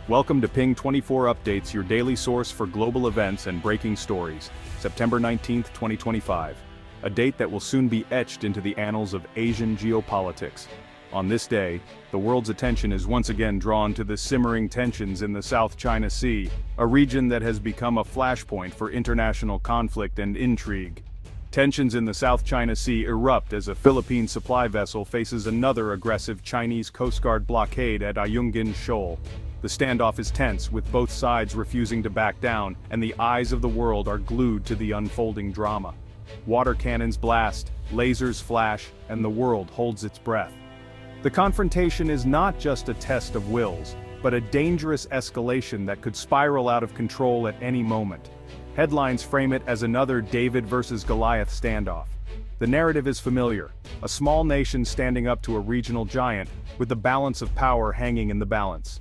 Welcome to Ping 24 Updates, your daily source for global events and breaking stories. September 19, 2025. A date that will soon be etched into the annals of Asian geopolitics. On this day, the world's attention is once again drawn to the simmering tensions in the South China Sea, a region that has become a flashpoint for international conflict and intrigue. Tensions in the South China Sea erupt as a Philippine supply vessel faces another aggressive Chinese Coast Guard blockade at Ayungin Shoal. The standoff is tense, with both sides refusing to back down, and the eyes of the world are glued to the unfolding drama. Water cannons blast, lasers flash, and the world holds its breath. The confrontation is not just a test of wills, but a dangerous escalation that could spiral out of control at any moment. Headlines frame it as another David versus Goliath standoff. The narrative is familiar: a small nation standing up to a regional giant, with the balance of power hanging in the balance.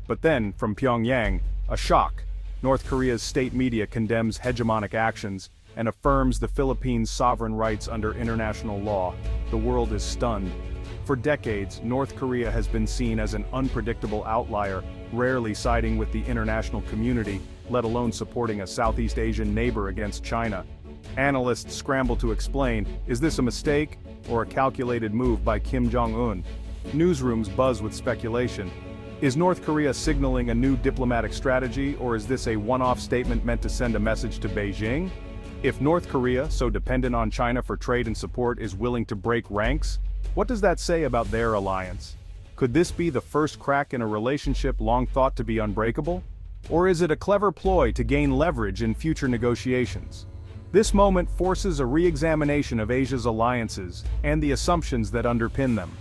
But then, from Pyongyang, a shock. North Korea's state media condemns hegemonic actions and affirms the Philippines' sovereign rights under international law. The world is stunned. For decades, North Korea has been seen as an unpredictable outlier, rarely siding with the international community, let alone supporting a Southeast Asian neighbor against China. Analysts scramble to explain, is this a mistake or a calculated move by Kim Jong-un? Newsrooms buzz with speculation. Is North Korea signaling a new diplomatic strategy, or is this a one-off statement meant to send a message to Beijing? If North Korea, so dependent on China for trade and support, is willing to break ranks, what does that say about their alliance? Could this be the first crack in a relationship long thought to be unbreakable? Or is it a clever ploy to gain leverage in future negotiations? This moment forces a re-examination of Asia's alliances and the assumptions that underpin them.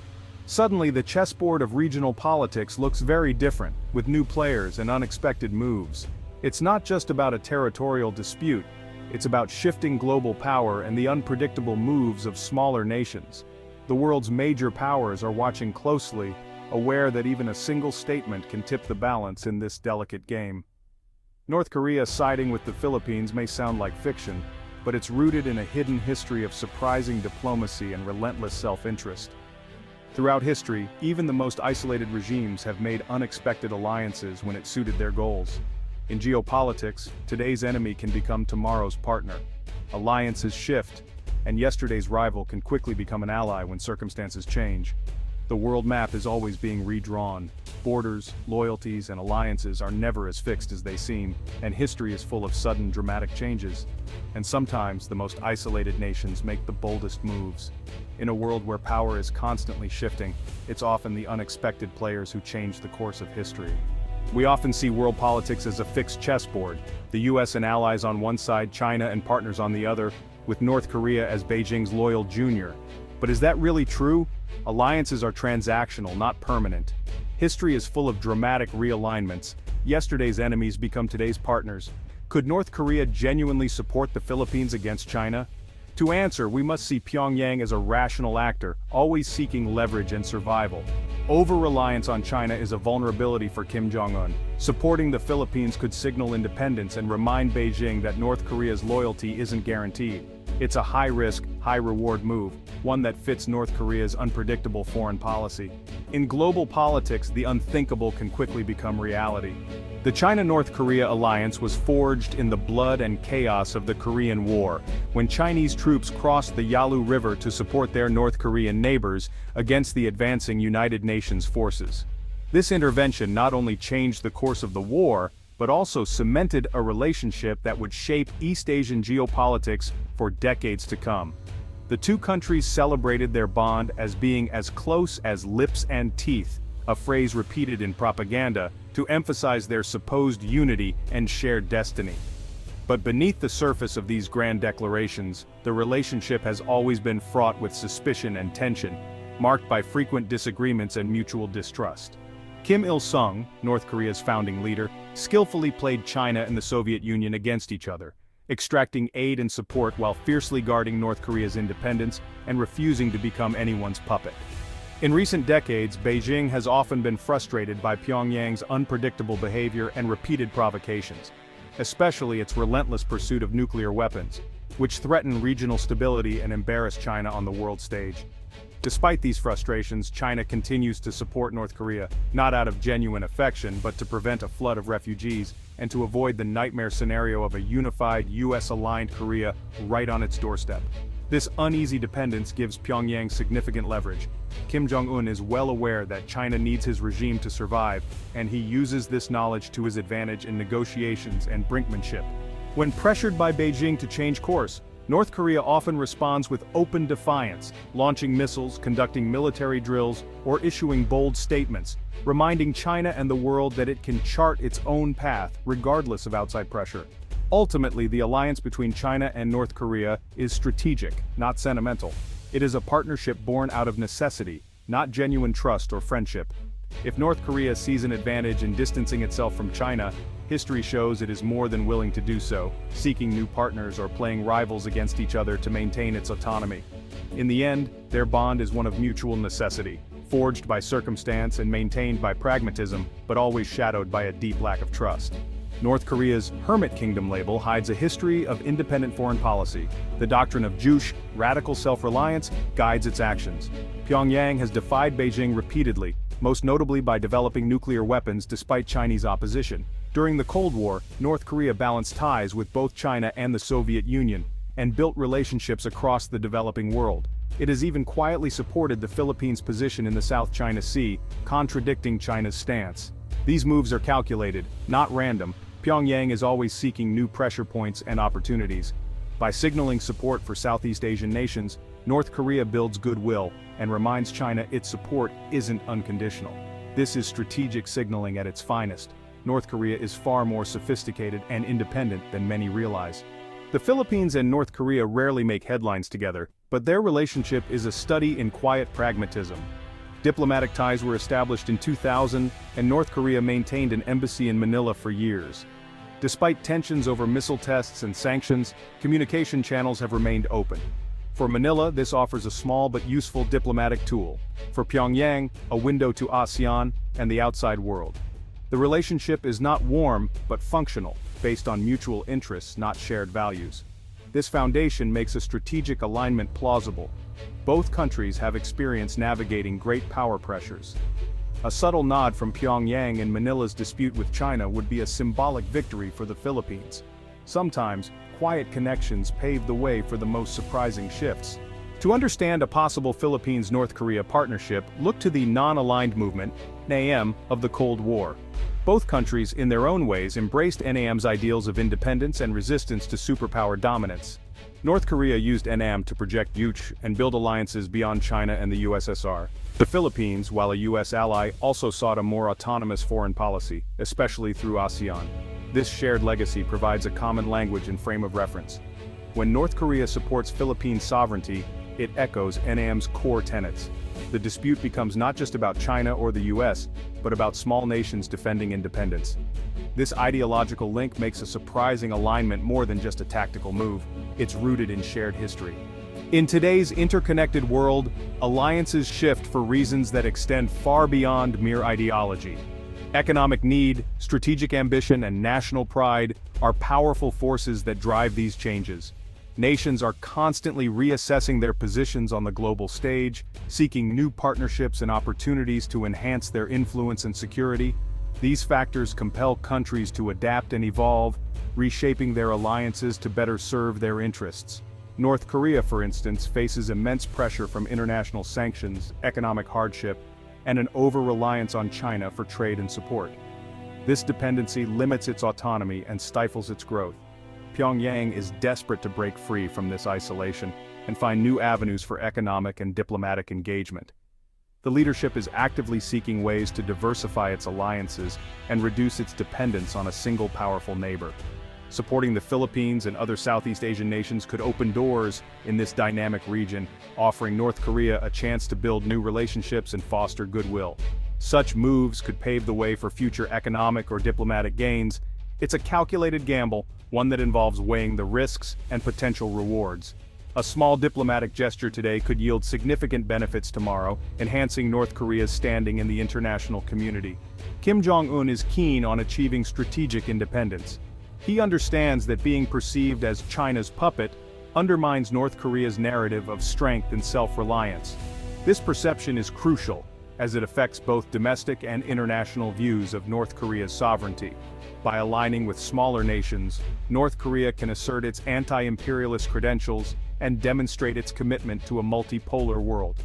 Suddenly, the chessboard of regional politics looks very different, with new players and unexpected moves. It's not just about a territorial dispute, it's about shifting global power and the unpredictable moves of smaller nations. The world's major powers are watching closely, aware that even a single statement can tip the balance in this delicate game. North Korea siding with the Philippines may sound like fiction, but it's rooted in a hidden history of surprising diplomacy and relentless self-interest. Throughout history, even the most isolated regimes have made unexpected alliances when it suited their goals. In geopolitics, today's enemy can become tomorrow's partner. Alliances shift, and yesterday's rival can quickly become an ally when circumstances change. The world map is always being redrawn. Borders, loyalties, and alliances are never as fixed as they seem, and history is full of sudden, dramatic changes. And sometimes, the most isolated nations make the boldest moves. In a world where power is constantly shifting, it's often the unexpected players who change the course of history. We often see world politics as a fixed chessboard, the US and allies on one side, China and partners on the other, with North Korea as Beijing's loyal junior. But is that really true? Alliances are transactional, not permanent. History is full of dramatic realignments. Yesterday's enemies become today's partners. Could North Korea genuinely support the Philippines against China? To answer, we must see Pyongyang as a rational actor, always seeking leverage and survival. Over-reliance on China is a vulnerability for Kim Jong-un. Supporting the Philippines could signal independence and remind Beijing that North Korea's loyalty isn't guaranteed. It's a high-risk, high-reward move, one that fits North Korea's unpredictable foreign policy. In global politics, the unthinkable can quickly become reality. The China-North Korea alliance was forged in the blood and chaos of the Korean War, when Chinese troops crossed the Yalu River to support their North Korean neighbors against the advancing United Nations forces. This intervention not only changed the course of the war, but also cemented a relationship that would shape East Asian geopolitics for decades to come. The two countries celebrated their bond as being as close as lips and teeth, a phrase repeated in propaganda to emphasize their supposed unity and shared destiny. But beneath the surface of these grand declarations, the relationship has always been fraught with suspicion and tension, marked by frequent disagreements and mutual distrust. Kim Il-sung, North Korea's founding leader, skillfully played China and the Soviet Union against each other, extracting aid and support while fiercely guarding North Korea's independence and refusing to become anyone's puppet. In recent decades, Beijing has often been frustrated by Pyongyang's unpredictable behavior and repeated provocations, especially its relentless pursuit of nuclear weapons, which threaten regional stability and embarrass China on the world stage. Despite these frustrations, China continues to support North Korea, not out of genuine affection but to prevent a flood of refugees and to avoid the nightmare scenario of a unified, US-aligned Korea right on its doorstep. This uneasy dependence gives Pyongyang significant leverage. Kim Jong-un is well aware that China needs his regime to survive, and he uses this knowledge to his advantage in negotiations and brinkmanship. When pressured by Beijing to change course, North Korea often responds with open defiance, launching missiles, conducting military drills, or issuing bold statements, reminding China and the world that it can chart its own path, regardless of outside pressure. Ultimately, the alliance between China and North Korea is strategic, not sentimental. It is a partnership born out of necessity, not genuine trust or friendship. If North Korea sees an advantage in distancing itself from China, history shows it is more than willing to do so, seeking new partners or playing rivals against each other to maintain its autonomy. In the end, their bond is one of mutual necessity, forged by circumstance and maintained by pragmatism, but always shadowed by a deep lack of trust. North Korea's Hermit Kingdom label hides a history of independent foreign policy. The doctrine of Juche, radical self-reliance, guides its actions. Pyongyang has defied Beijing repeatedly, most notably by developing nuclear weapons despite Chinese opposition. During the Cold War, North Korea balanced ties with both China and the Soviet Union, and built relationships across the developing world. It has even quietly supported the Philippines' position in the South China Sea, contradicting China's stance. These moves are calculated, not random. Pyongyang is always seeking new pressure points and opportunities. By signaling support for Southeast Asian nations, North Korea builds goodwill and reminds China its support isn't unconditional. This is strategic signaling at its finest. North Korea is far more sophisticated and independent than many realize. The Philippines and North Korea rarely make headlines together, but their relationship is a study in quiet pragmatism. Diplomatic ties were established in 2000, and North Korea maintained an embassy in Manila for years. Despite tensions over missile tests and sanctions, communication channels have remained open. For Manila, this offers a small but useful diplomatic tool. For Pyongyang, a window to ASEAN and the outside world. The relationship is not warm, but functional, based on mutual interests, not shared values. This foundation makes a strategic alignment plausible. Both countries have experience navigating great power pressures. A subtle nod from Pyongyang in Manila's dispute with China would be a symbolic victory for the Philippines. Sometimes, quiet connections pave the way for the most surprising shifts. To understand a possible Philippines-North Korea partnership, look to the non-aligned movement, NAM, of the Cold War. Both countries, in their own ways, embraced NAM's ideals of independence and resistance to superpower dominance. North Korea used NAM to project Juche and build alliances beyond China and the USSR. The Philippines, while a US ally, also sought a more autonomous foreign policy, especially through ASEAN. This shared legacy provides a common language and frame of reference. When North Korea supports Philippine sovereignty, it echoes NAM's core tenets. The dispute becomes not just about China or the US, but about small nations defending independence. This ideological link makes a surprising alignment more than just a tactical move. It's rooted in shared history. In today's interconnected world, alliances shift for reasons that extend far beyond mere ideology. Economic need, strategic ambition, and national pride are powerful forces that drive these changes. Nations are constantly reassessing their positions on the global stage, seeking new partnerships and opportunities to enhance their influence and security. These factors compel countries to adapt and evolve, reshaping their alliances to better serve their interests. North Korea, for instance, faces immense pressure from international sanctions, economic hardship, and an over-reliance on China for trade and support. This dependency limits its autonomy and stifles its growth. Pyongyang is desperate to break free from this isolation and find new avenues for economic and diplomatic engagement. The leadership is actively seeking ways to diversify its alliances and reduce its dependence on a single powerful neighbor. Supporting the Philippines and other Southeast Asian nations could open doors in this dynamic region, offering North Korea a chance to build new relationships and foster goodwill. Such moves could pave the way for future economic or diplomatic gains. It's a calculated gamble, one that involves weighing the risks and potential rewards. A small diplomatic gesture today could yield significant benefits tomorrow, enhancing North Korea's standing in the international community. Kim Jong-un is keen on achieving strategic independence. He understands that being perceived as China's puppet undermines North Korea's narrative of strength and self-reliance. This perception is crucial, as it affects both domestic and international views of North Korea's sovereignty. By aligning with smaller nations, North Korea can assert its anti-imperialist credentials and demonstrate its commitment to a multipolar world.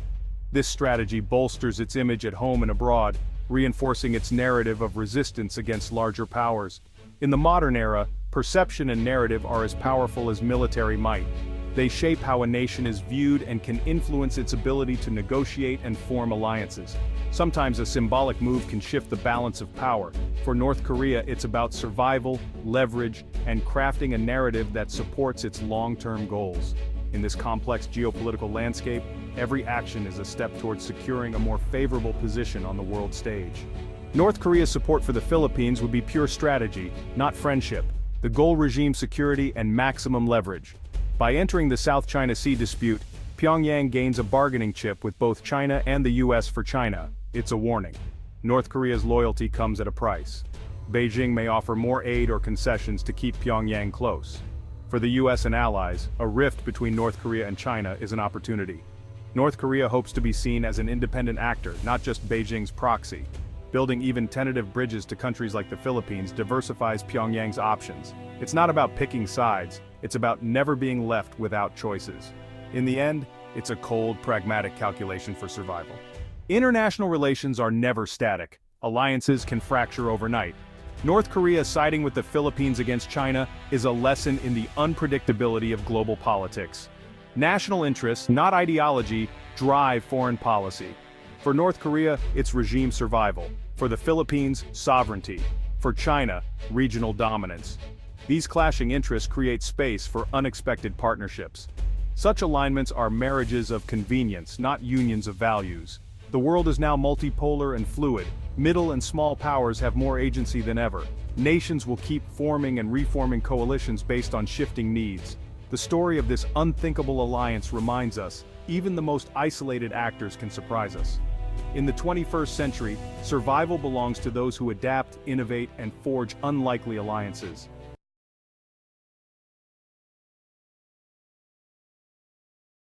This strategy bolsters its image at home and abroad, reinforcing its narrative of resistance against larger powers. In the modern era, perception and narrative are as powerful as military might. They shape how a nation is viewed and can influence its ability to negotiate and form alliances. Sometimes a symbolic move can shift the balance of power. For North Korea, it's about survival, leverage, and crafting a narrative that supports its long-term goals. In this complex geopolitical landscape, every action is a step towards securing a more favorable position on the world stage. North Korea's support for the Philippines would be pure strategy, not friendship. The goal: regime security and maximum leverage. By entering the South China Sea dispute, Pyongyang gains a bargaining chip with both China and the US. For China, it's a warning. North Korea's loyalty comes at a price. Beijing may offer more aid or concessions to keep Pyongyang close. For the US and allies, a rift between North Korea and China is an opportunity. North Korea hopes to be seen as an independent actor, not just Beijing's proxy. Building even tentative bridges to countries like the Philippines diversifies Pyongyang's options. It's not about picking sides, it's about never being left without choices. In the end, it's a cold, pragmatic calculation for survival. International relations are never static. Alliances can fracture overnight. North Korea siding with the Philippines against China is a lesson in the unpredictability of global politics. National interests, not ideology, drive foreign policy. For North Korea, it's regime survival. For the Philippines, sovereignty. For China, regional dominance. These clashing interests create space for unexpected partnerships. Such alignments are marriages of convenience, not unions of values. The world is now multipolar and fluid. Middle and small powers have more agency than ever. Nations will keep forming and reforming coalitions based on shifting needs. The story of this unthinkable alliance reminds us, even the most isolated actors can surprise us. In the 21st century, survival belongs to those who adapt, innovate, and forge unlikely alliances.